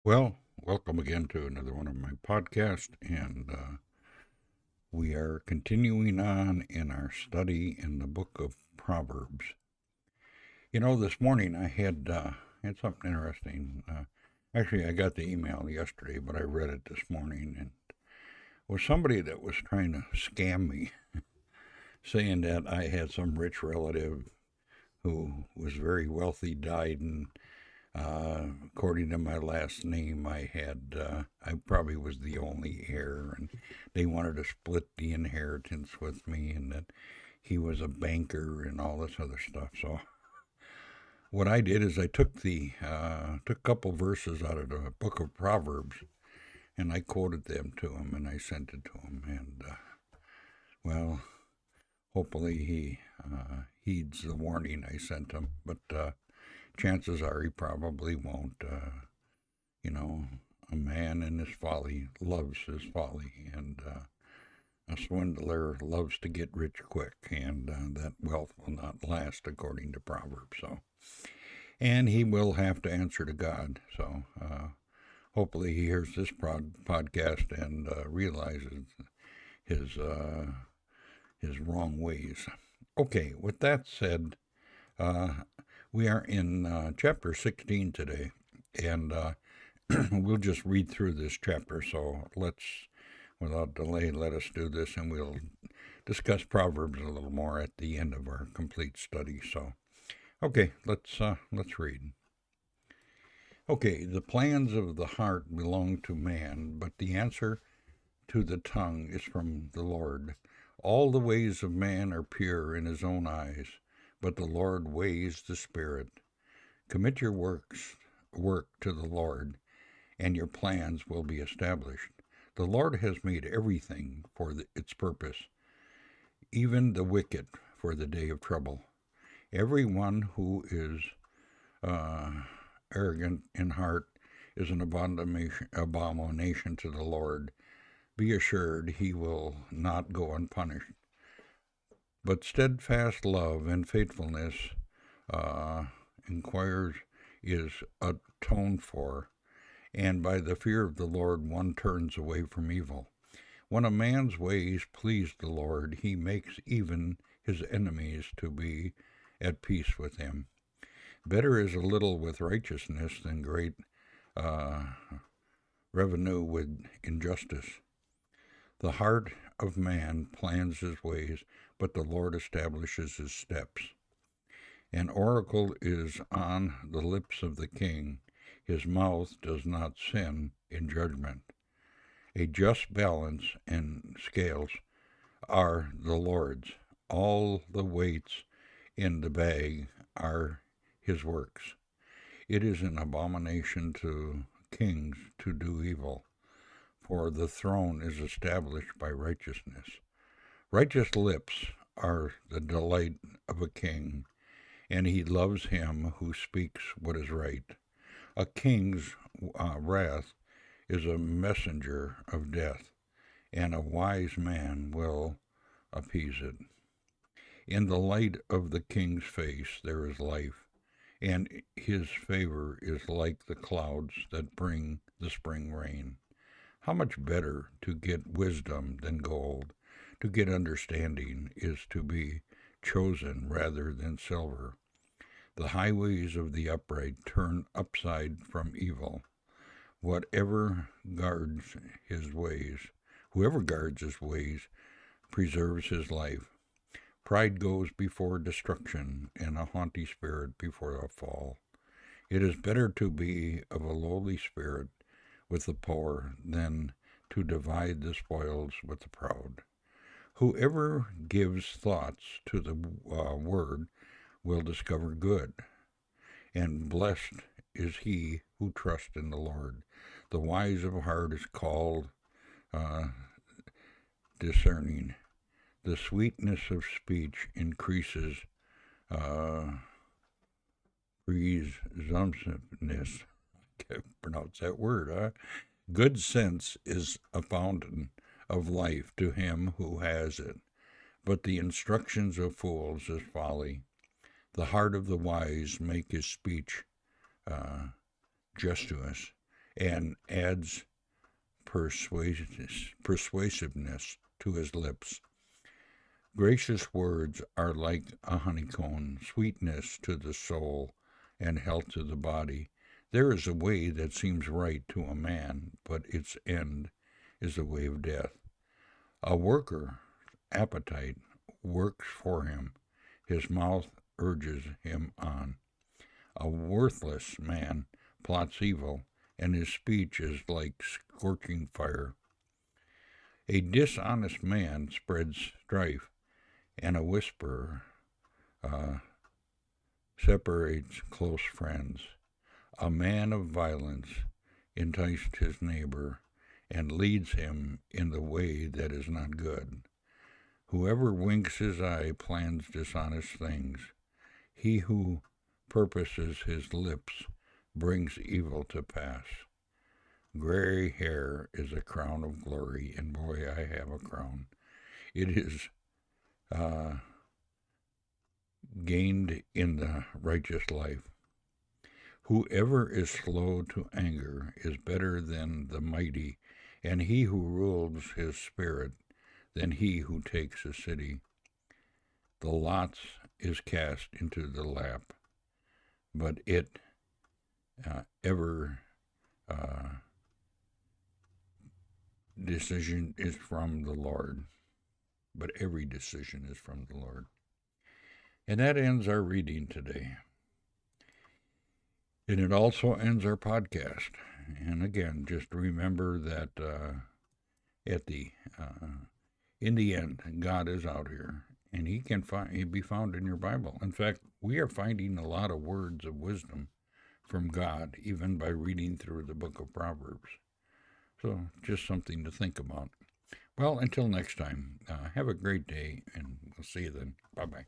Well, welcome again to another one of my podcasts, and we are continuing on in our study in the book of Proverbs. This morning I had something interesting. Actually, I got the email yesterday, but I read it this morning, and it was somebody that was trying to scam me, saying that I had some rich relative who was very wealthy, died, and according to my last name, I probably was the only heir, and they wanted to split the inheritance with me, and that he was a banker and all this other stuff. So what I did is I took a couple verses out of the book of Proverbs, and I quoted them to him, and I sent it to him, and well, hopefully he heeds the warning I sent him, but chances are he probably won't. You know, a man in his folly loves his folly, and a swindler loves to get rich quick, and that wealth will not last, according to Proverbs. So, and he will have to answer to God. So, hopefully, he hears this podcast and realizes his his wrong ways. Okay, with that said, uh, we are in chapter 16 today, and we'll just read through this chapter. So without delay, let us do this, and we'll discuss Proverbs a little more at the end of our complete study. So, okay, let's read. Okay, the plans of the heart belong to man, but the answer to the tongue is from the Lord. All the ways of man are pure in his own eyes, but the Lord weighs the spirit. Commit your work to the Lord, and your plans will be established. The Lord has made everything for its purpose, even the wicked for the day of trouble. Everyone who is uh, arrogant in heart is an abomination to the Lord. Be assured he will not go unpunished. But steadfast love and faithfulness inquires is atoned for, and by the fear of the Lord one turns away from evil. When a man's ways please the Lord, he makes even his enemies to be at peace with him. Better is a little with righteousness than great uh, revenue with injustice. The heart of man plans his ways, but the Lord establishes his steps. An oracle is on the lips of the king. His mouth does not sin in judgment. A just balance and scales are the Lord's. All the weights in the bag are his works. It is an abomination to kings to do evil, for the throne is established by righteousness. Righteous lips are the delight of a king, and he loves him who speaks what is right. A king's wrath is a messenger of death, and a wise man will appease it. In the light of the king's face there is life, and his favor is like the clouds that bring the spring rain. How much better to get wisdom than gold? To get understanding is to be chosen rather than silver. The highways of the upright turn upside from evil. Whatever guards his ways, Whoever guards his ways preserves his life. Pride goes before destruction, and a haughty spirit before a fall. It is better to be of a lowly spirit with the poor than to divide the spoils with the proud. Whoever gives thoughts to the word will discover good, and blessed is he who trusts in the Lord. The wise of heart is called uh, discerning. The sweetness of speech increases presumptiveness. Can't pronounce that word, huh? Good sense is a fountain of life to him who has it, but the instructions of fools is folly. The heart of the wise make his speech gestuous, and adds persuasiveness to his lips. Gracious words are like a honeycomb, sweetness to the soul and health to the body. There is a way that seems right to a man, but its end is the way of death. A worker's appetite works for him. His mouth urges him on. A worthless man plots evil, and his speech is like scorching fire. A dishonest man spreads strife, and a whisperer separates close friends. A man of violence enticed his neighbor and leads him in the way that is not good. Whoever winks his eye plans dishonest things. He who purposes his lips brings evil to pass. Gray hair is a crown of glory, and boy, I have a crown. It is gained in the righteous life. Whoever is slow to anger is better than the mighty, and he who rules his spirit than he who takes a city. The lot is cast into the lap, but it ever decision is from the Lord. But every decision is from the Lord. And that ends our reading today. And it also ends our podcast. And again, just remember that in the end, God is out here, and He can be found in your Bible. In fact, we are finding a lot of words of wisdom from God, even by reading through the book of Proverbs. So, just something to think about. Well, until next time, have a great day, and we'll see you then. Bye-bye.